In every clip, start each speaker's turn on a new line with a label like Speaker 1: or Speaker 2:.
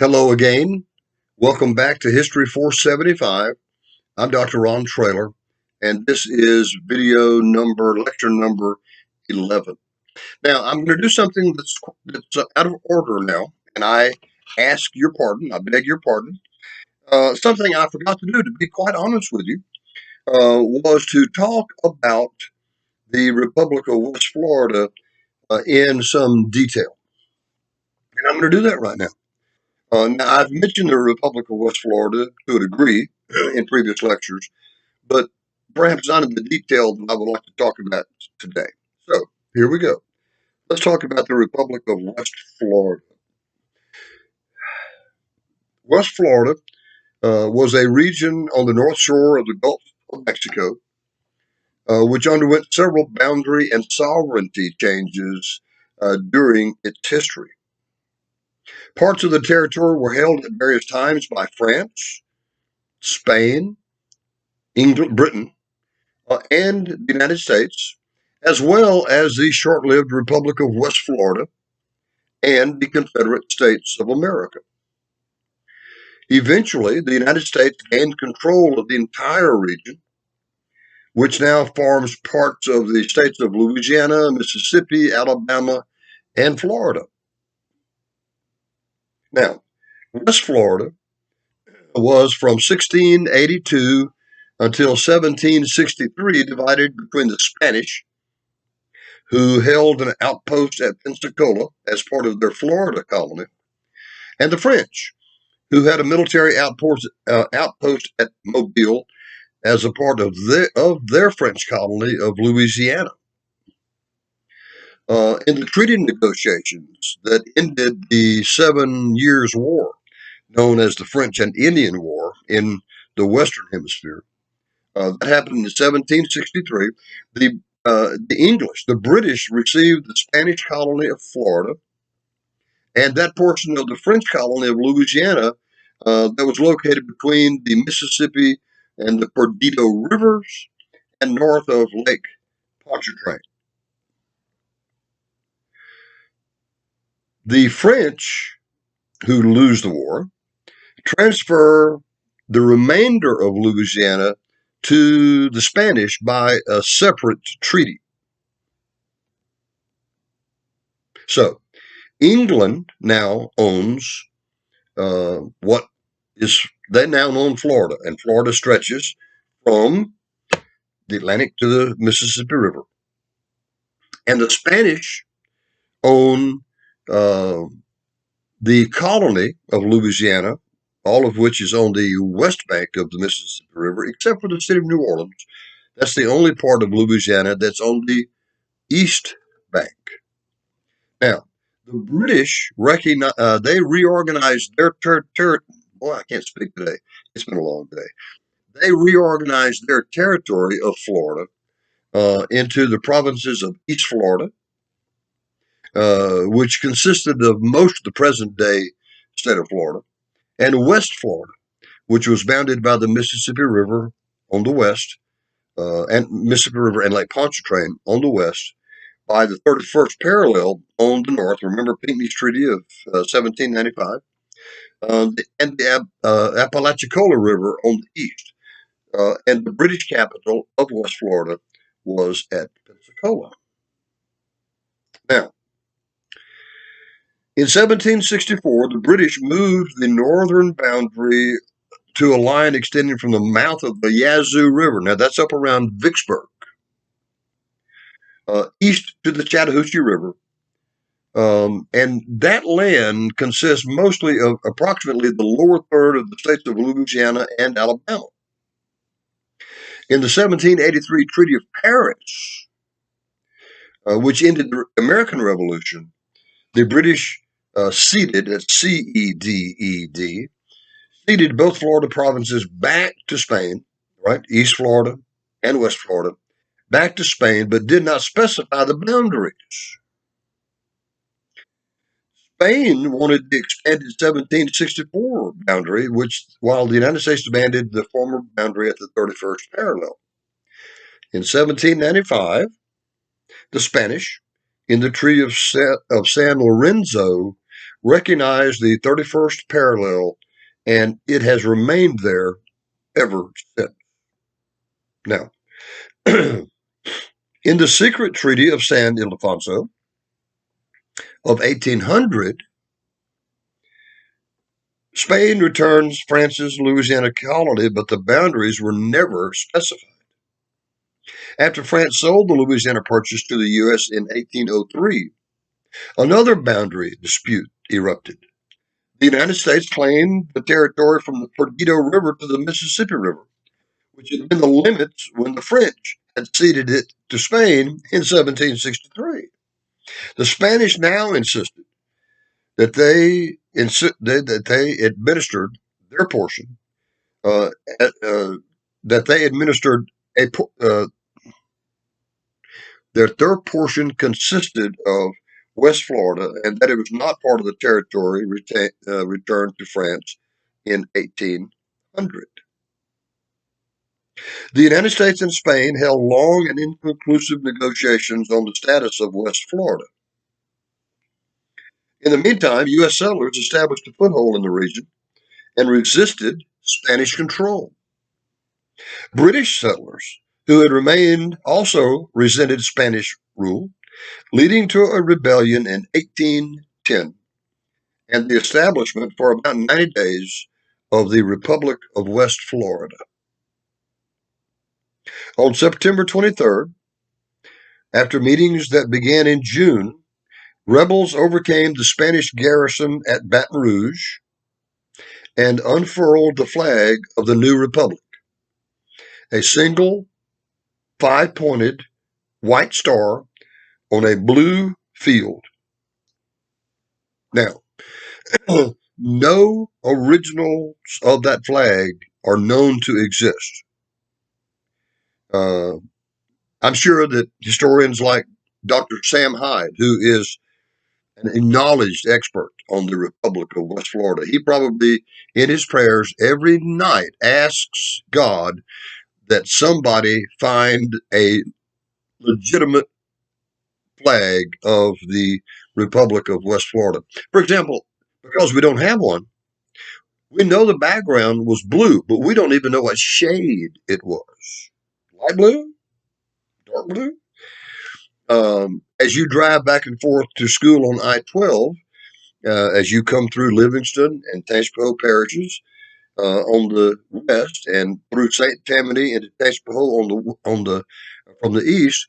Speaker 1: Hello again. Welcome back to History 475. I'm Dr. Ron Traylor, and this is lecture number 11. Now, I'm going to do something that's out of order now, and I ask your pardon. I beg your pardon. Something I forgot to do, to be quite honest with you, was to talk about the Republic of West Florida in some detail. And I'm going to do that right now. Now, I've mentioned the Republic of West Florida to a degree in previous lectures, but perhaps not in the detail that I would like to talk about today. So, here we go. Let's talk about the Republic of West Florida. West Florida was a region on the north shore of the Gulf of Mexico, which underwent several boundary and sovereignty changes during its history. Parts of the territory were held at various times by France, Spain, England, Britain, and the United States, as well as the short-lived Republic of West Florida and the Confederate States of America. Eventually, the United States gained control of the entire region, which now forms parts of the states of Louisiana, Mississippi, Alabama, and Florida. Now, West Florida was from 1682 until 1763 divided between the Spanish, who held an outpost at Pensacola as part of their Florida colony, and the French, who had a military outpost at Mobile as a part of their French colony of Louisiana. In the treaty negotiations that ended the 7 Years' War, known as the French and Indian War in the Western Hemisphere, that happened in 1763. The British received the Spanish colony of Florida and that portion of the French colony of Louisiana that was located between the Mississippi and the Perdido Rivers and north of Lake Pontchartrain. The French, who lose the war, transfer the remainder of Louisiana to the Spanish by a separate treaty. So, England now owns they now own Florida, and Florida stretches from the Atlantic to the Mississippi River. And the Spanish own the colony of Louisiana, all of which is on the west bank of the Mississippi River, except for the city of New Orleans. That's the only part of Louisiana that's on the east bank. Now, the British they reorganized their territory. Boy, I can't speak today. It's been a long day. They reorganized their territory of Florida into the provinces of East Florida, which consisted of most of the present-day state of Florida, and West Florida, which was bounded by the Mississippi River on the west, and Mississippi River and Lake Pontchartrain on the west, by the 31st parallel on the north. Remember Pinckney's Treaty of 1795, and the Apalachicola River on the east. And the British capital of West Florida was at Pensacola. Now, in 1764, the British moved the northern boundary to a line extending from the mouth of the Yazoo River. Now, that's up around Vicksburg, east to the Chattahoochee River. And that land consists mostly of approximately the lower third of the states of Louisiana and Alabama. In the 1783 Treaty of Paris, which ended the American Revolution, the British ceded, that's C-E-D-E-D, ceded both Florida provinces back to Spain, right, East Florida and West Florida, back to Spain, but did not specify the boundaries. Spain wanted the expanded 1764 boundary, while the United States demanded the former boundary at the 31st parallel. In 1795, the Spanish, in the Treaty of San Lorenzo, recognized the 31st parallel, and it has remained there ever since. Now, in the secret Treaty of San Ildefonso of 1800, Spain returns France's Louisiana colony, but the boundaries were never specified. After France sold the Louisiana Purchase to the U.S. in 1803, another boundary dispute erupted. The United States claimed the territory from the Perdido River to the Mississippi River, which had been the limits when the French had ceded it to Spain in 1763. The Spanish now insisted that they administered their portion, that they administered their portion consisted of West Florida, and that it was not part of the territory returned to France in 1800. The United States and Spain held long and inconclusive negotiations on the status of West Florida. In the meantime, U.S. settlers established a foothold in the region and resisted Spanish control. British settlers who had remained also resented Spanish rule, leading to a rebellion in 1810 and the establishment for about 90 days of the Republic of West Florida. On September 23rd, after meetings that began in June, rebels overcame the Spanish garrison at Baton Rouge and unfurled the flag of the new republic, a single 5-pointed white star on a blue field. Now, no originals of that flag are known to exist. I'm sure that historians like Dr. Sam Hyde, who is an acknowledged expert on the Republic of West Florida, he probably, in his prayers every night, asks God that somebody find a legitimate flag of the Republic of West Florida. For example, because we don't have one, we know the background was blue, but we don't even know what shade it was. Light blue? Dark blue? As you drive back and forth to school on I-12, as you come through Livingston and Tangipahoa parishes on the west, and through St. Tammany into Tangipahoa from the east,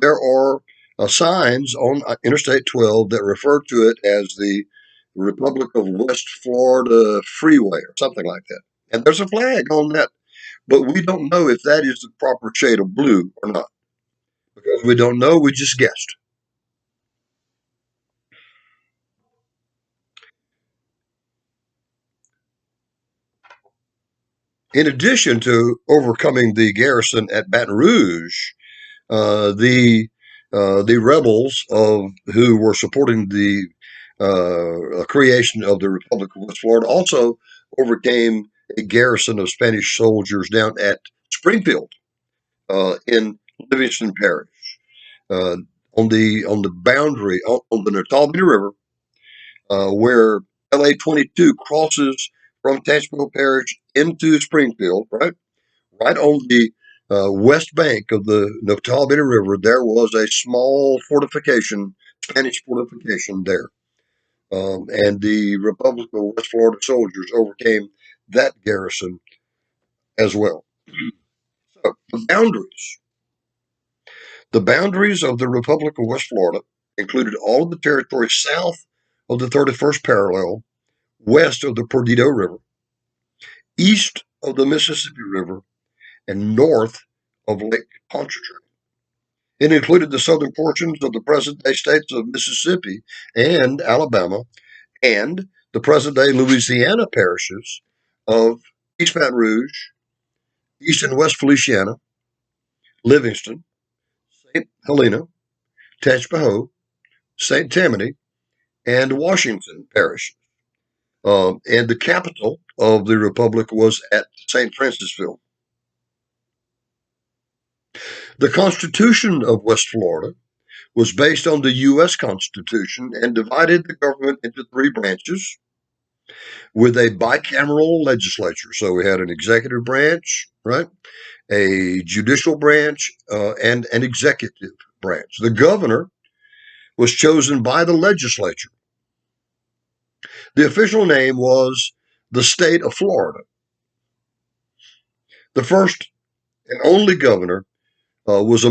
Speaker 1: there are signs on Interstate 12 that refer to it as the Republic of West Florida Freeway or something like that. And there's a flag on that, but we don't know if that is the proper shade of blue or not. Because we don't know, we just guessed. In addition to overcoming the garrison at Baton Rouge, the rebels who were supporting the creation of the Republic of West Florida also overcame a garrison of Spanish soldiers down at Springfield in Livingston Parish on the boundary on the Natalbany River, where LA 22 crosses from Tangipahoa Parish into Springfield, right on the west bank of the Natalbany River. There was a small fortification, Spanish fortification there. And the Republic of West Florida soldiers overcame that garrison as well. So the boundaries of the Republic of West Florida included all of the territory south of the 31st parallel, west of the Perdido River, east of the Mississippi River, and north of Lake Pontchartrain. It included the southern portions of the present-day states of Mississippi and Alabama, and the present-day Louisiana parishes of East Baton Rouge, East and West Feliciana, Livingston, St. Helena, Tangipahoa, St. Tammany, and Washington parishes. And the capital of the Republic was at St. Francisville. The Constitution of West Florida was based on the U.S. Constitution and divided the government into three branches with a bicameral legislature. So we had an executive branch, right? A judicial branch, and an executive branch. The governor was chosen by the legislature. The official name was the state of Florida. The first and only governor was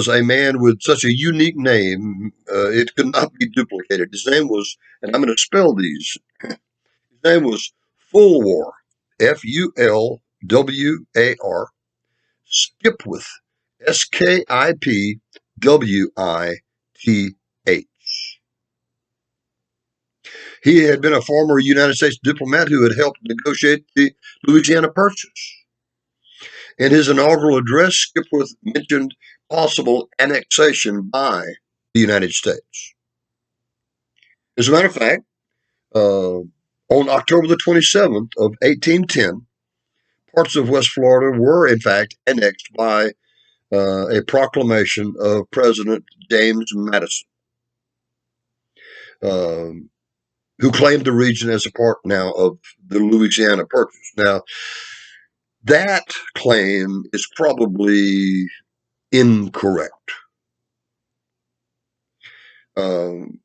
Speaker 1: a man with such a unique name, it could not be duplicated. His name was, and I'm going to spell these. His name was Fulwar, Fulwar, Skipwith, Skipwith. He had been a former United States diplomat who had helped negotiate the Louisiana Purchase. In his inaugural address, Skipwith mentioned possible annexation by the United States. As a matter of fact, on October the 27th of 1810, parts of West Florida were in fact annexed by a proclamation of President James Madison, who claimed the region as a part now of the Louisiana Purchase. Now, that claim is probably incorrect.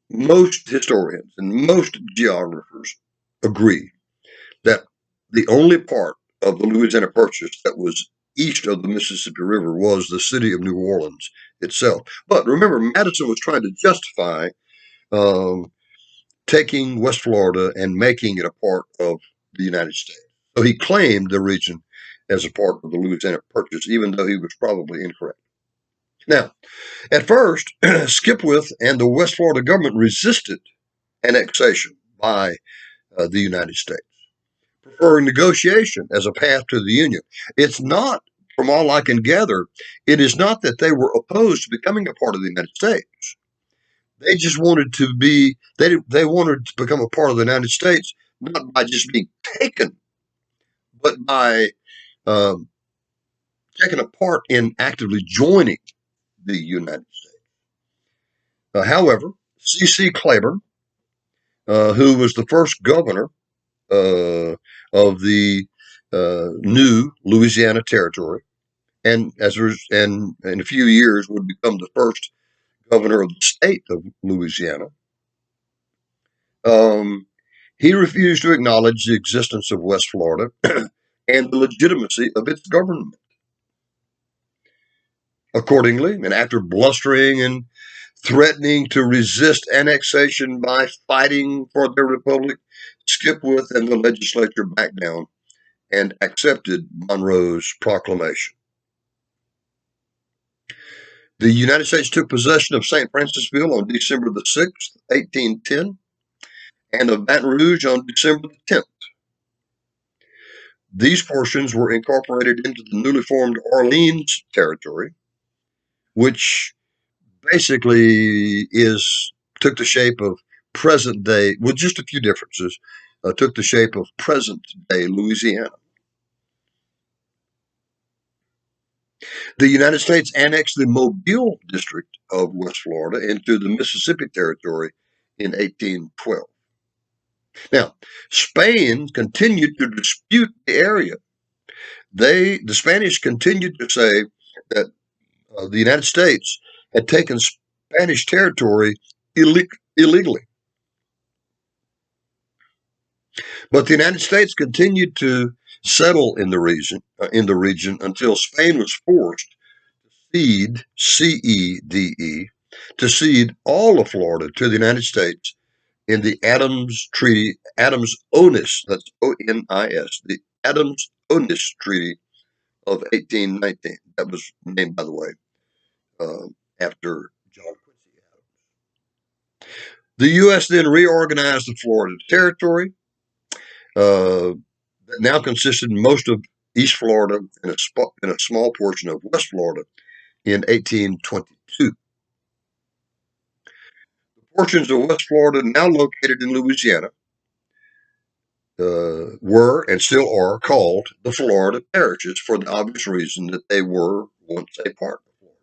Speaker 1: Most historians and most geographers agree that the only part of the Louisiana Purchase that was east of the Mississippi River was the city of New Orleans itself. But remember, Madison was trying to justify taking West Florida and making it a part of the United States. So he claimed the region as a part of the Louisiana Purchase, even though he was probably incorrect. Now, at first, Skipwith and the West Florida government resisted annexation by the United States, preferring negotiation as a path to the Union. It's not, from all I can gather, it is not that they were opposed to becoming a part of the United States. They just wanted to be, they wanted to become a part of the United States, not by just being taken, but by taking a part in actively joining the United States. However, C.C. Claiborne, who was the first governor of the new Louisiana Territory, and in a few years would become the first governor of the state of Louisiana. He refused to acknowledge the existence of West Florida and the legitimacy of its government. Accordingly, and after blustering and threatening to resist annexation by fighting for their republic, Skipwith and the legislature backed down and accepted Monroe's proclamation. The United States took possession of St. Francisville on December the 6th, 1810, and of Baton Rouge on December the 10th. These portions were incorporated into the newly formed Orleans Territory, which basically took the shape of present day, with just a few differences, took the shape of present day Louisiana. The United States annexed the Mobile district of West Florida into the Mississippi Territory in 1812. Now, Spain continued to dispute the area. The Spanish continued to say that the United States had taken Spanish territory illegally. But the United States continued to settle in the region until Spain was forced to cede, C-E-D-E, to cede all of Florida to the United States in the Adams Treaty, Adams-Onis, that's O-N-I-S, the Adams-Onis Treaty of 1819. That was named, by the way, after John Quincy Adams. The U.S. then reorganized the Florida Territory, that now consisted most of East Florida and a small portion of West Florida in 1822. The portions of West Florida now located in Louisiana were and still are called the Florida Parishes for the obvious reason that they were once a part of Florida.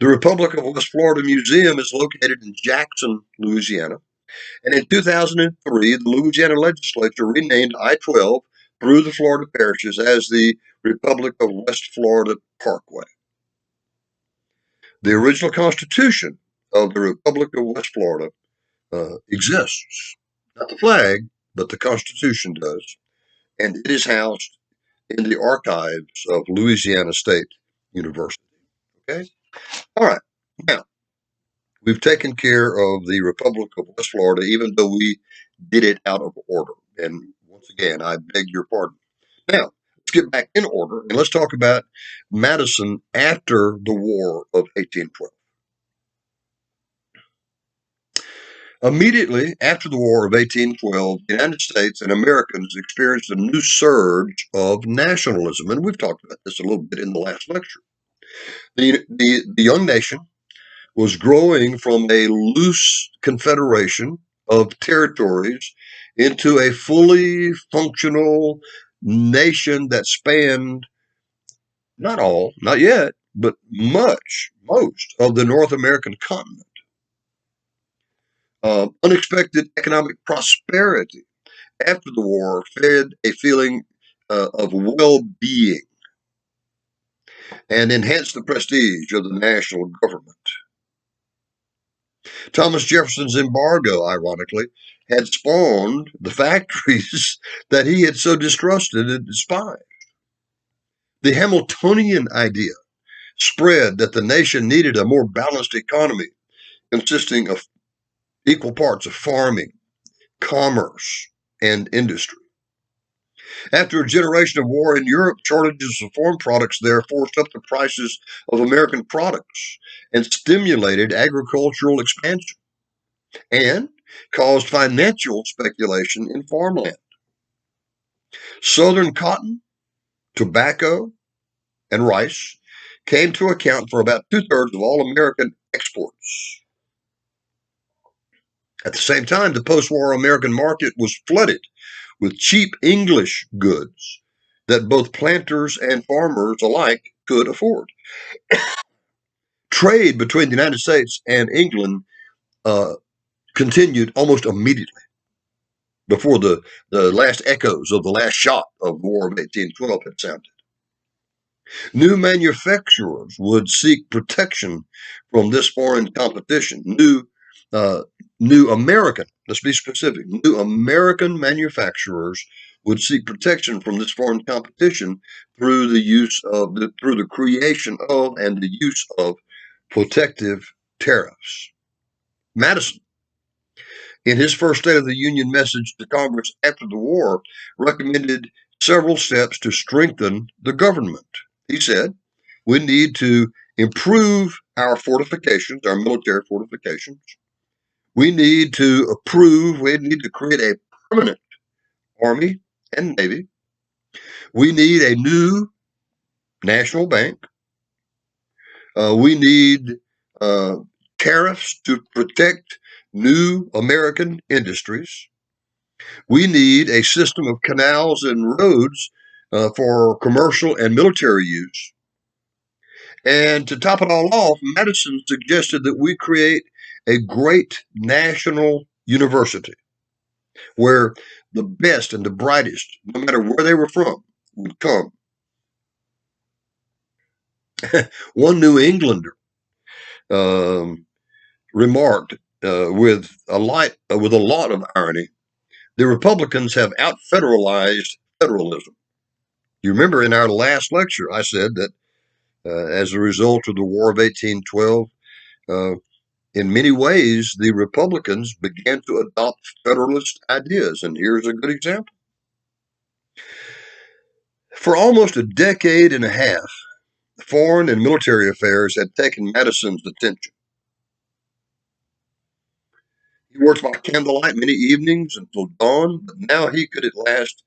Speaker 1: The Republic of West Florida Museum is located in Jackson, Louisiana. And in 2003, the Louisiana legislature renamed I-12 through the Florida parishes as the Republic of West Florida Parkway. The original Constitution of the Republic of West Florida exists. Not the flag, but the Constitution does. And it is housed in the archives of Louisiana State University. Okay? All right. Now, we've taken care of the Republic of West Florida, even though we did it out of order. And once again, I beg your pardon. Now, let's get back in order and let's talk about Madison after the War of 1812. Immediately after the War of 1812, the United States and Americans experienced a new surge of nationalism. And we've talked about this a little bit in the last lecture. The young nation was growing from a loose confederation of territories into a fully functional nation that spanned not all, not yet, but most of the North American continent. Unexpected economic prosperity after the war fed a feeling of well-being and enhanced the prestige of the national government. Thomas Jefferson's embargo, ironically, had spawned the factories that he had so distrusted and despised. The Hamiltonian idea spread that the nation needed a more balanced economy consisting of equal parts of farming, commerce, and industry. After a generation of war in Europe, shortages of foreign products there forced up the prices of American products and stimulated agricultural expansion and caused financial speculation in farmland. Southern cotton, tobacco, and rice came to account for about 2/3 of all American exports. At the same time, the post-war American market was flooded with cheap English goods that both planters and farmers alike could afford. Trade between the United States and England continued almost immediately before the last echoes of the last shot of the War of 1812 had sounded. New manufacturers would seek protection from this foreign competition. New American, let's be specific, new American manufacturers would seek protection from this foreign competition through the creation of and the use of protective tariffs. Madison, in his first State of the Union message to Congress after the war, recommended several steps to strengthen the government. He said, we need to improve our fortifications, our military fortifications. We need to create a permanent Army and Navy. We need a new national bank. We need tariffs to protect new American industries. We need a system of canals and roads for commercial and military use. And to top it all off, Madison suggested that we create a great national university where the best and the brightest, no matter where they were from, would come. One New Englander remarked with a lot of irony, the Republicans have out-federalized federalism. You remember in our last lecture, I said that as a result of the War of 1812, in many ways, the Republicans began to adopt federalist ideas. And here's a good example. For almost a decade and a half, foreign and military affairs had taken Madison's attention. He worked by candlelight many evenings until dawn, but now he could at last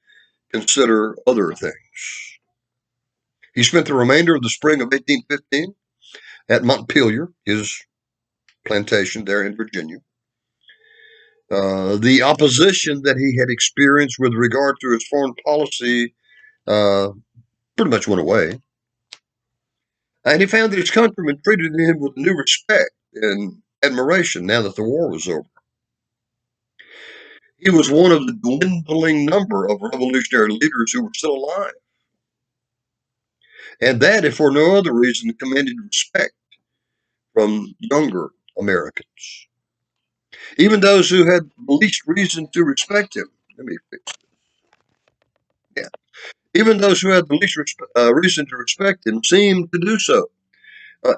Speaker 1: consider other things. He spent the remainder of the spring of 1815 at Montpelier, his plantation there in Virginia. The opposition that he had experienced with regard to his foreign policy pretty much went away. And he found that his countrymen treated him with new respect and admiration now that the war was over. He was one of the dwindling number of revolutionary leaders who were still alive. And that, if for no other reason, commanded respect from younger Americans. Even those who had least reason to respect him. Let me fix it. Yeah. Even those who had the least reason to respect him seemed to do so.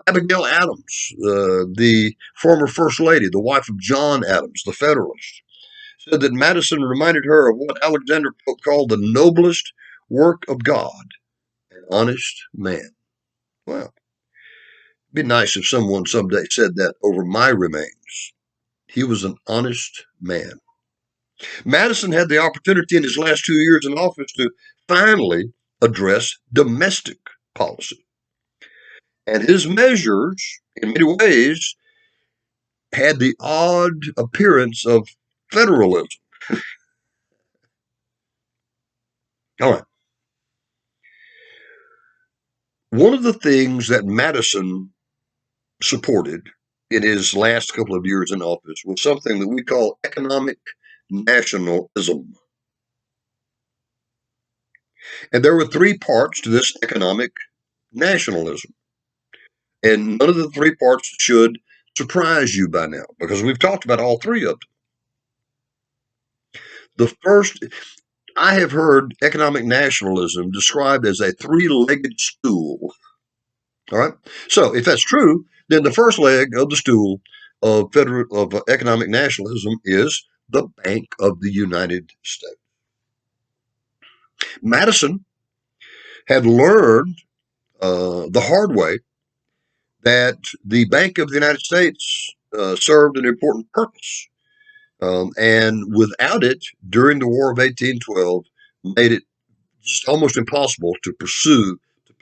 Speaker 1: Abigail Adams, the former First Lady, the wife of John Adams, the Federalist, said that Madison reminded her of what Alexander Pope called the noblest work of God, an honest man. Well, it'd be nice if someone someday said that over my remains. He was an honest man. Madison had the opportunity in his last 2 years in office to finally address domestic policy. And his measures, in many ways, had the odd appearance of federalism. All right. One of the things that Madison supported in his last couple of years in office was something that we call economic nationalism. And there were three parts to this economic nationalism. And none of the three parts should surprise you by now, because we've talked about all three of them. The first, I have heard economic nationalism described as a three-legged stool. All right. So if that's true, then the first leg of the stool of economic nationalism is the Bank of the United States. Madison had learned the hard way that the Bank of the United States served an important purpose. And without it, during the War of 1812, made it just almost impossible to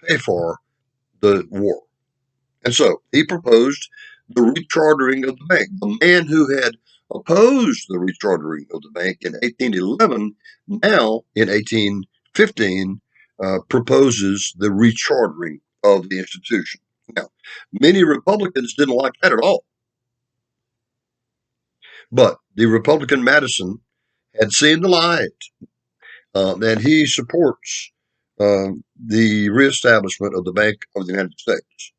Speaker 1: pay for the war. And so he proposed the rechartering of the bank. The man who had opposed the rechartering of the bank in 1811, now in 1815, proposes the rechartering of the institution. Now, many Republicans didn't like that at all. But the Republican Madison had seen the light, and he supports the reestablishment of the Bank of the United States.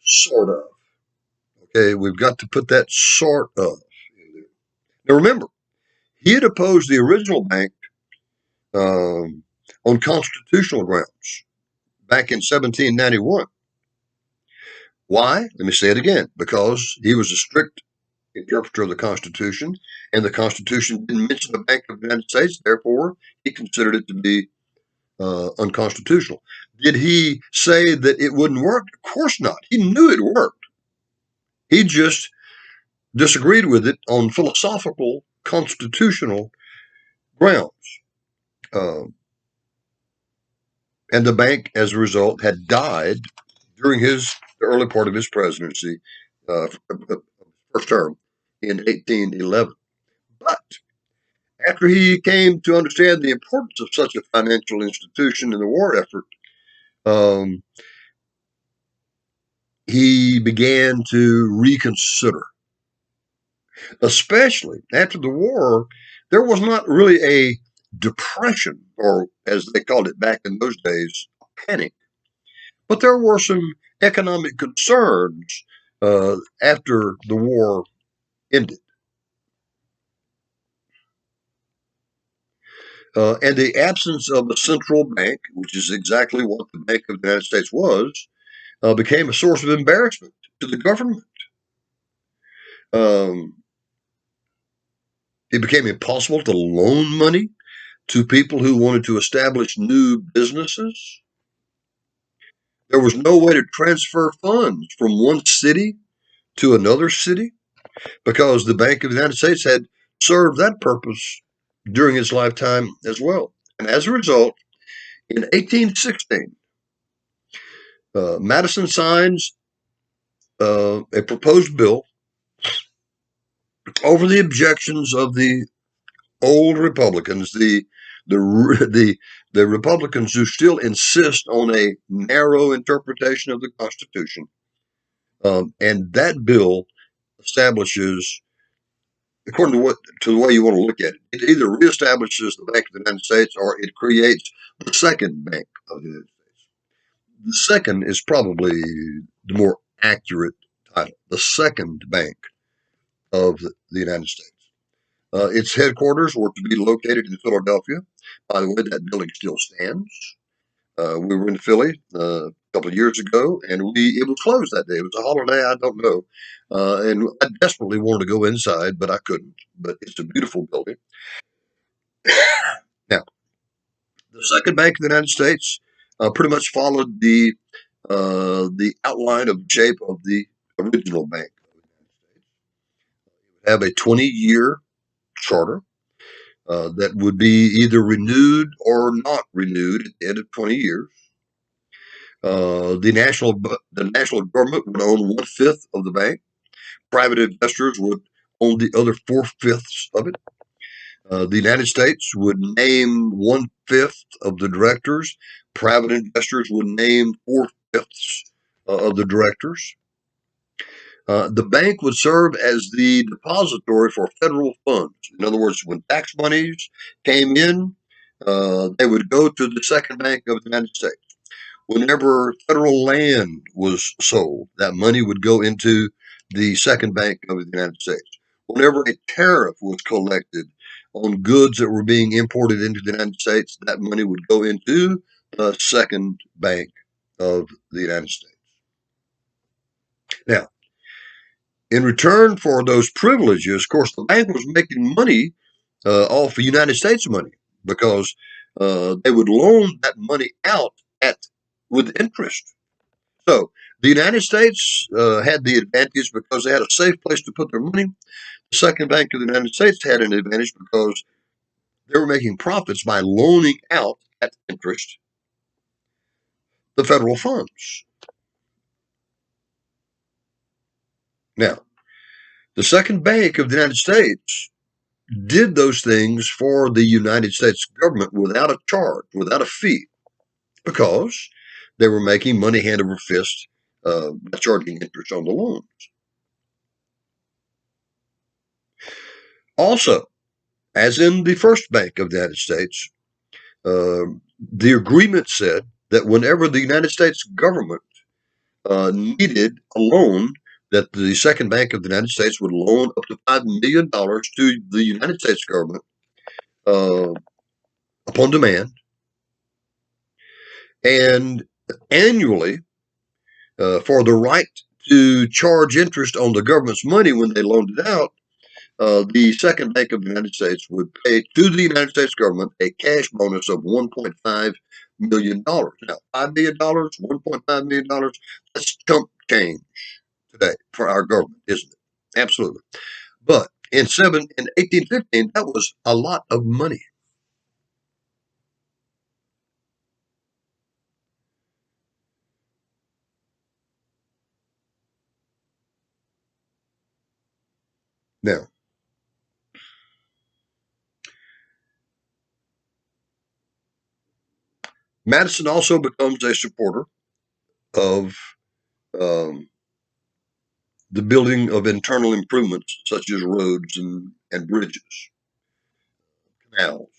Speaker 1: Sort of. Okay, we've got to put that sort of in there. Now remember, he had opposed the original bank on constitutional grounds back in 1791. Why? Let me say it again. Because he was a strict interpreter of the Constitution, and the Constitution didn't mention the Bank of the United States. Therefore, he considered it to be unconstitutional. Did he say that it wouldn't work? Of course not. He knew it worked. He just disagreed with it on philosophical, constitutional grounds. And the bank, as a result, had died during the early part of his presidency, first term, in 1811. But after he came to understand the importance of such a financial institution in the war effort, he began to reconsider. Especially after the war, there was not really a depression, or as they called it back in those days, panic. But there were some economic concerns after the war ended. And the absence of a central bank, which is exactly what the Bank of the United States was, became a source of embarrassment to the government. Um, it became impossible to loan money to people who wanted to establish new businesses. There was no way to transfer funds from one city to another city because the Bank of the United States had served that purpose during its lifetime as well. And as a result, in 1816, Madison signs a proposed bill over the objections of the old Republicans, the the Republicans who still insist on a narrow interpretation of the Constitution, and that bill establishes, according to the way you want to look at it, it either reestablishes the Bank of the United States or it creates the second Bank of the United States. The second is probably the more accurate title, the second Bank of the United States. Its headquarters were to be located in Philadelphia. By the way, that building still stands. We were in Philly a couple of years ago, and it was closed that day. It was a holiday, I don't know. And I desperately wanted to go inside, but I couldn't. But it's a beautiful building. Now, the second Bank of the United States pretty much followed the outline of the shape of the original bank. It would have a 20-year charter that would be either renewed or not renewed at the end of 20 years. The national government would own 1/5 of the bank. Private investors would own the other 4/5 of it. The United States would name 1/5 of the directors. Private investors would name 4/5 of the directors. The bank would serve as the depository for federal funds. In other words, when tax monies came in, they would go to the second bank of the United States. Whenever federal land was sold, that money would go into the second bank of the United States. Whenever a tariff was collected on goods that were being imported into the United States, that money would go into the second bank of the United States. Now, in return for those privileges, of course, the bank was making money off of United States money because they would loan that money out with interest. So the United States had the advantage because they had a safe place to put their money. The second bank of the United States had an advantage because they were making profits by loaning out at interest the federal funds. Now, the second bank of the United States did those things for the United States government without a charge, without a fee, because they were making money hand over fist by charging interest on the loans. Also, as in the first bank of the United States, the agreement said that whenever the United States government needed a loan, that the second bank of the United States would loan up to $5 million to the United States government uh, upon demand, and annually for the right to charge interest on the government's money when they loaned it out. The second bank of the United States would pay to the United States government a cash bonus of $1.5 million. Now, $5 million, $1.5 million, that's chump change today for our government, isn't it? Absolutely. But in 1815, that was a lot of money. Now, Madison also becomes a supporter of um, the building of internal improvements such as roads and bridges, canals.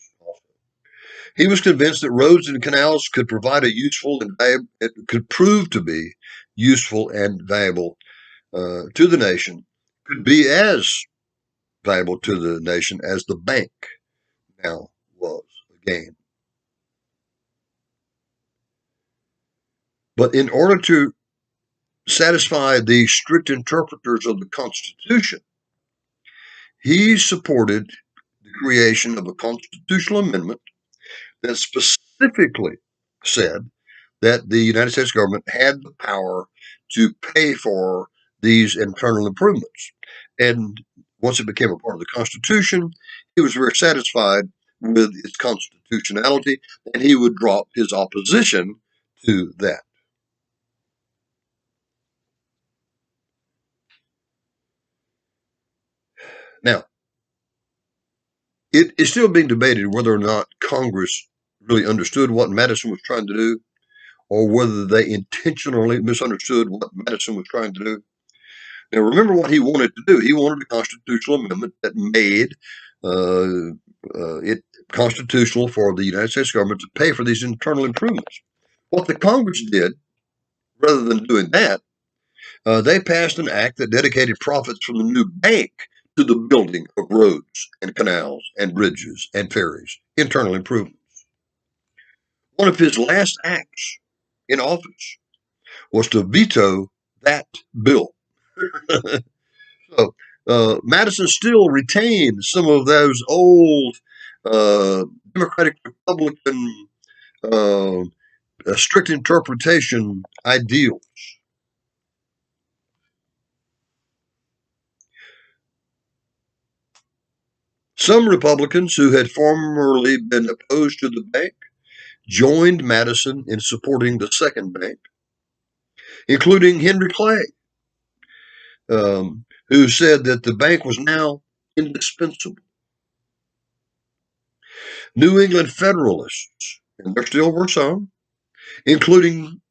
Speaker 1: He was convinced that roads and canals could provide a useful and valuable, it could prove to be useful and valuable to the nation, could be as valuable to the nation as the bank now was again. But in order to satisfy the strict interpreters of the Constitution, he supported the creation of a constitutional amendment that specifically said that the United States government had the power to pay for these internal improvements. And once it became a part of the Constitution, he was very satisfied with its constitutionality, and he would drop his opposition to that. Now, It is still being debated whether or not Congress really understood what Madison was trying to do, or whether they intentionally misunderstood what Madison was trying to do. Now, remember what he wanted to do. He wanted a constitutional amendment that made it constitutional for the United States government to pay for these internal improvements. What the Congress did, rather than doing that, they passed an act that dedicated profits from the new bank to the building of roads and canals and bridges and ferries, internal improvements. One of his last acts in office was to veto that bill. So Madison still retained some of those old Democratic Republican strict interpretation ideals. Some Republicans who had formerly been opposed to the bank joined Madison in supporting the second bank, including Henry Clay, who said that the bank was now indispensable. New England Federalists, and there still were some, including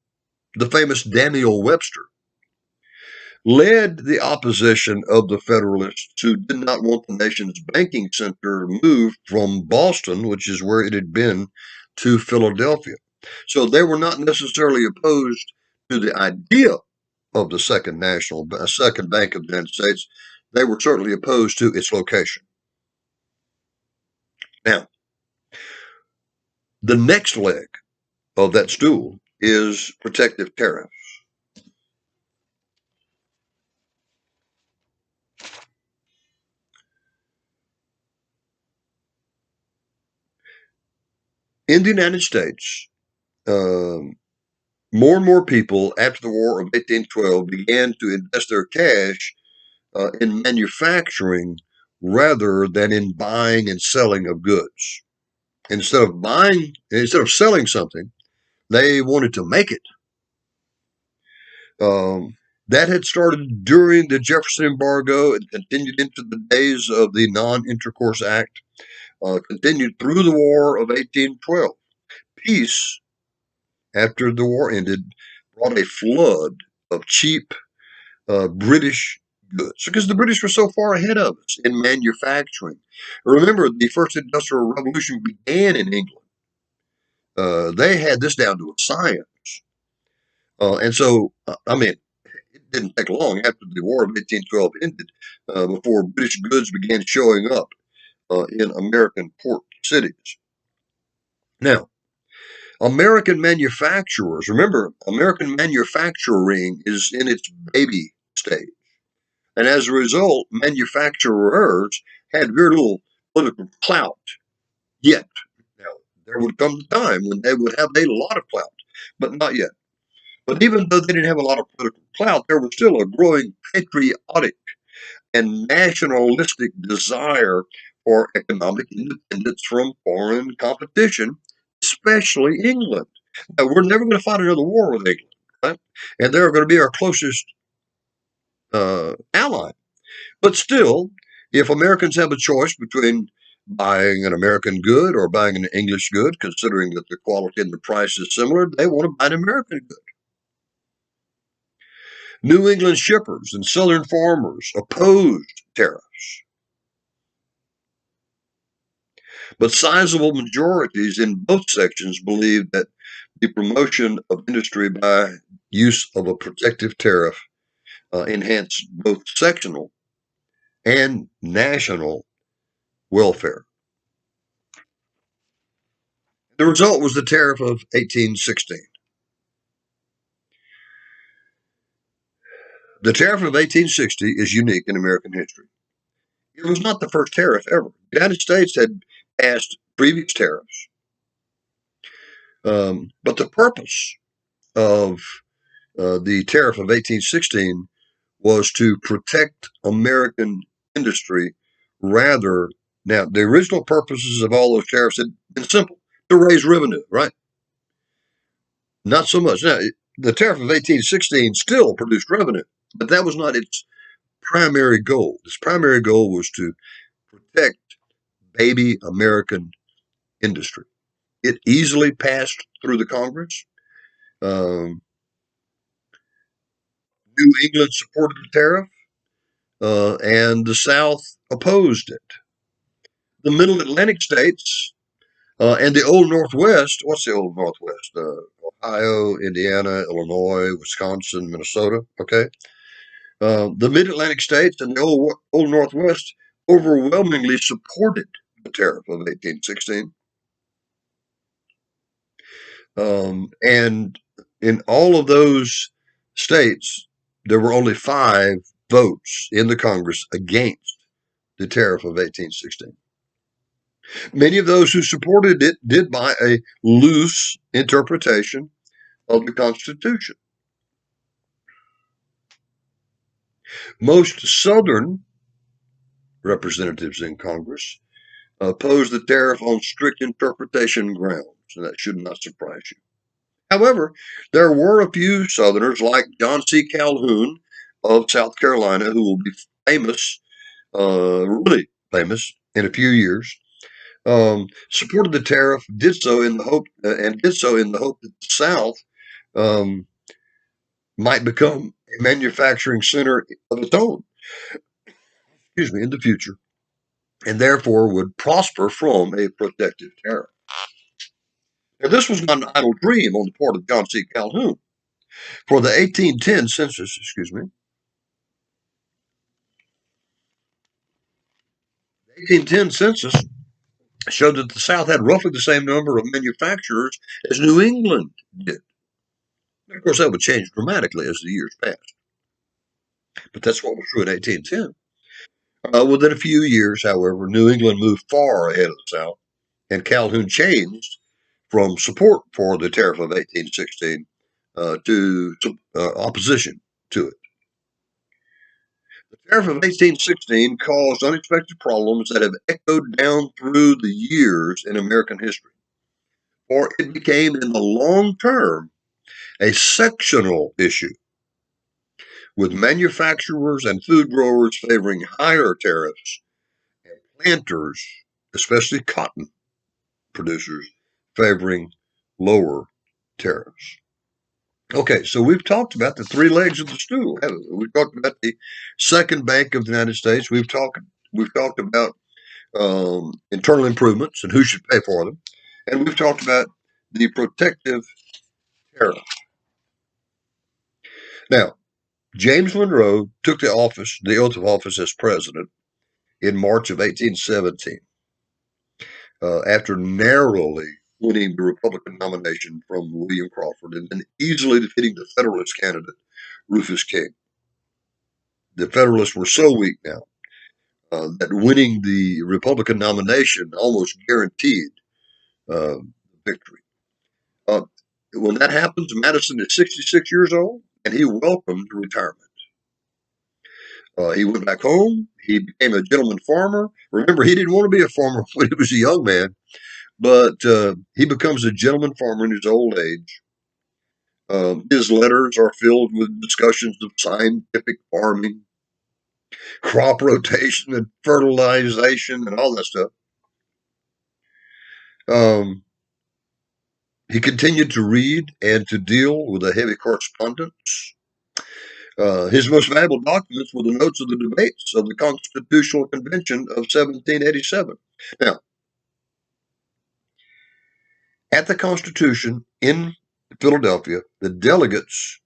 Speaker 1: the famous Daniel Webster, led the opposition of the Federalists who did not want the nation's banking center moved from Boston, which is where it had been, to Philadelphia. So they were not necessarily opposed to the idea of the second bank of the United States. They were certainly opposed to its location. Now, the next leg of that stool is protective tariffs. In the United States, more and more people after the War of 1812 began to invest their cash in manufacturing rather than in buying and selling of goods. Instead of selling something, they wanted to make it. That had started during the Jefferson embargo and continued into the days of the Non-Intercourse Act, continued through the War of 1812. Peace, after the war ended, brought a flood of cheap British goods because the British were so far ahead of us in manufacturing. Remember, the first industrial revolution began in England. They had this down to a science. And so, I mean, it didn't take long after the War of 1812 ended before British goods began showing up in American port cities. Now, American manufacturers, remember, American manufacturing is in its baby stage. And as a result, manufacturers had very little political clout yet. Now, there would come a time when they would have a lot of clout, but not yet. But even though they didn't have a lot of political clout, there was still a growing patriotic and nationalistic desire for economic independence from foreign competition, especially England. Now, we're never going to fight another war with England, right? And they're going to be our closest ally. But still, if Americans have a choice between buying an American good or buying an English good, considering that the quality and the price is similar, they want to buy an American good. New England shippers and Southern farmers opposed tariffs. But sizable majorities in both sections believed that the promotion of industry by use of a protective tariff enhanced both sectional and national welfare. The result was the Tariff of 1816. The Tariff of 1860 is unique in American history. It was not the first tariff ever. The United States had passed previous tariffs, but the purpose of the Tariff of 1816 was to protect American industry rather. Now, the original purposes of all those tariffs had been simple: to raise revenue, right? Not so much. Now, the Tariff of 1816 still produced revenue, but that was not its primary goal. Its primary goal was to protect baby American industry. It easily passed through the Congress. Um, New England supported the tariff, and the South opposed it. The Middle Atlantic states and the Old Northwest. What's the Old Northwest? Ohio, Indiana, Illinois, Wisconsin, Minnesota. Okay. The Mid Atlantic states and the Old Northwest overwhelmingly supported the tariff of 1816. And in all of those states, there were only 5 votes in the Congress against the tariff of 1816. Many of those who supported it did by a loose interpretation of the Constitution. Most Southern representatives in Congress opposed the tariff on strict interpretation grounds, and that should not surprise you. However, there were a few Southerners like John C. Calhoun of South Carolina who will be famous, really famous, in a few years. Supported the tariff, did so in the hope that the South might become a manufacturing center of its own, in the future, and therefore would prosper from a protective tariff. Now, this was not an idle dream on the part of John C. Calhoun. For the 1810 census, the 1810 census showed that the South had roughly the same number of manufacturers as New England did. Of course, that would change dramatically as the years passed. But that's what was true in 1810. Within a few years, however, New England moved far ahead of the South, and Calhoun changed from support for the tariff of 1816 to opposition to it. The tariff of 1816 caused unexpected problems that have echoed down through the years in American history, for it became, in the long term, a sectional issue, with manufacturers and food growers favoring higher tariffs and planters, especially cotton producers, favoring lower tariffs. Okay, so we've talked about the 3 legs of the stool, haven't we? We've talked about the second bank of the United States. We've talked about internal improvements and who should pay for them, and we've talked about the protective tariff. Now, James Monroe took the oath of office as president in March of 1817, after narrowly winning the Republican nomination from William Crawford and then easily defeating the Federalist candidate, Rufus King. The Federalists were so weak now that winning the Republican nomination almost guaranteed victory. When that happens, Madison is 66 years old, and he welcomed retirement. He went back home. He became a gentleman farmer. Remember, he didn't want to be a farmer when he was a young man, but he becomes a gentleman farmer in his old age. His letters are filled with discussions of scientific farming, crop rotation, and fertilization, and all that stuff. He continued to read and to deal with a heavy correspondence. His most valuable documents were the notes of the debates of the Constitutional Convention of 1787. Now, at the Constitution in Philadelphia, the delegates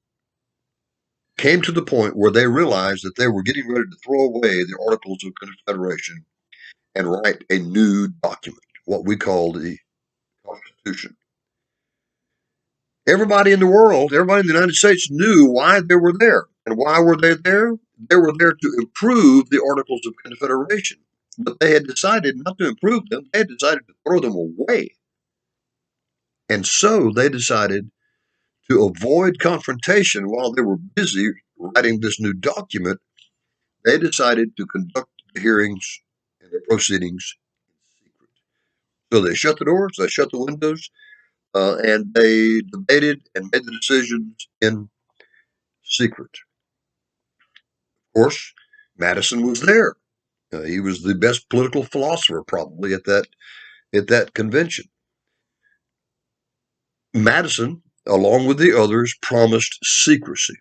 Speaker 1: came to the point where they realized that they were getting ready to throw away the Articles of Confederation and write a new document, what we call the Constitution. Everybody in the world, everybody in the United States knew why they were there. And why were they there? They were there to improve the Articles of Confederation. But they had decided not to improve them, they had decided to throw them away. And so they decided to avoid confrontation while they were busy writing this new document. They decided to conduct the hearings and the proceedings in secret. So they shut the doors, they shut the windows, and they debated and made the decisions in secret. Of course, Madison was there. He was the best political philosopher probably at that convention. Madison, along with the others, promised secrecy.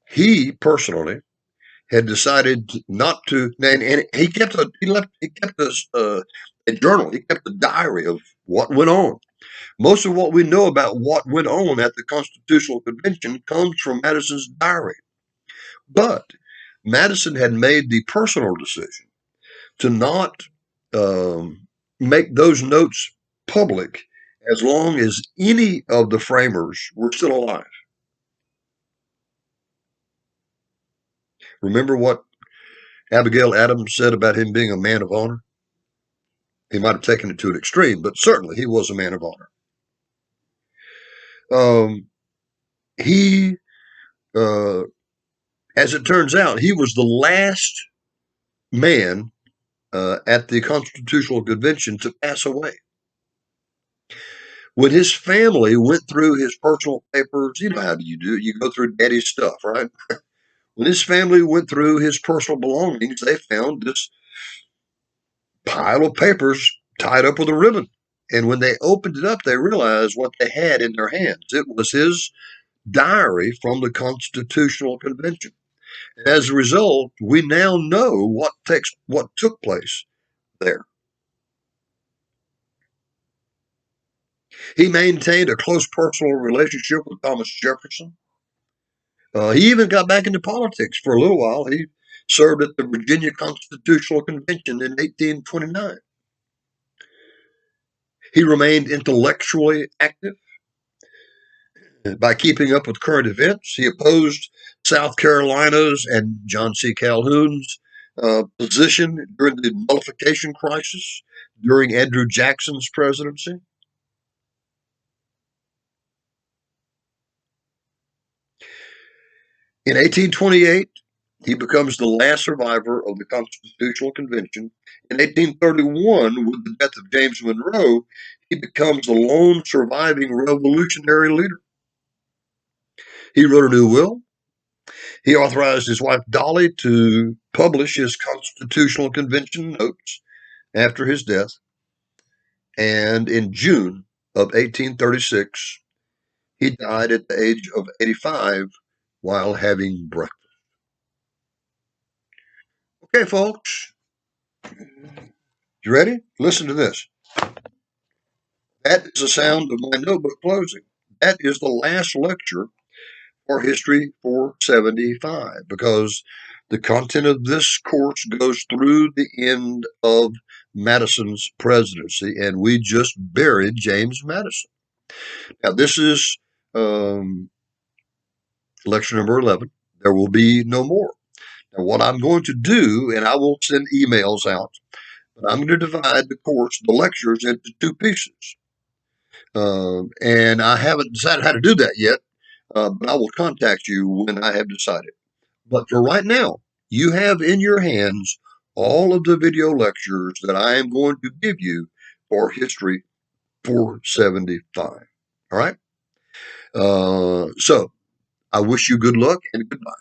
Speaker 1: He personally had decided not to, and he kept a journal. He kept a diary of what went on. Most of what we know about what went on at the Constitutional Convention comes from Madison's diary. But Madison had made the personal decision to not make those notes public as long as any of the framers were still alive. Remember what Abigail Adams said about him being a man of honor? He might have taken it to an extreme, but certainly he was a man of honor. He, as it turns out, he was the last man at the Constitutional Convention to pass away. When his family went through his personal papers, you know how do? You go through daddy's stuff, right? When his family went through his personal belongings, they found this pile of papers tied up with a ribbon. And when they opened it up, they realized what they had in their hands. It was his diary from the Constitutional Convention. And as a result, we now know what took place there. He maintained a close personal relationship with Thomas Jefferson. He even got back into politics for a little while. He served at the Virginia Constitutional Convention in 1829. He remained intellectually active by keeping up with current events. He opposed South Carolina's and John C. Calhoun's position during the nullification crisis during Andrew Jackson's presidency. In 1828, he becomes the last survivor of the Constitutional Convention. In 1831, with the death of James Monroe, he becomes the lone surviving revolutionary leader. He wrote a new will. He authorized his wife Dolly to publish his Constitutional Convention notes after his death. And in June of 1836, he died at the age of 85 while having breakfast. Okay, folks, you ready? Listen to this. That is the sound of my notebook closing. That is the last lecture for History 475 because the content of this course goes through the end of Madison's presidency, and we just buried James Madison. Now, this is lecture number 11. There will be no more. Now, what I'm going to do, and I will send emails out, but I'm going to divide the lectures into two pieces. And I haven't decided how to do that yet, but I will contact you when I have decided. But for right now, you have in your hands all of the video lectures that I am going to give you for History 475. All right? So I wish you good luck and goodbye.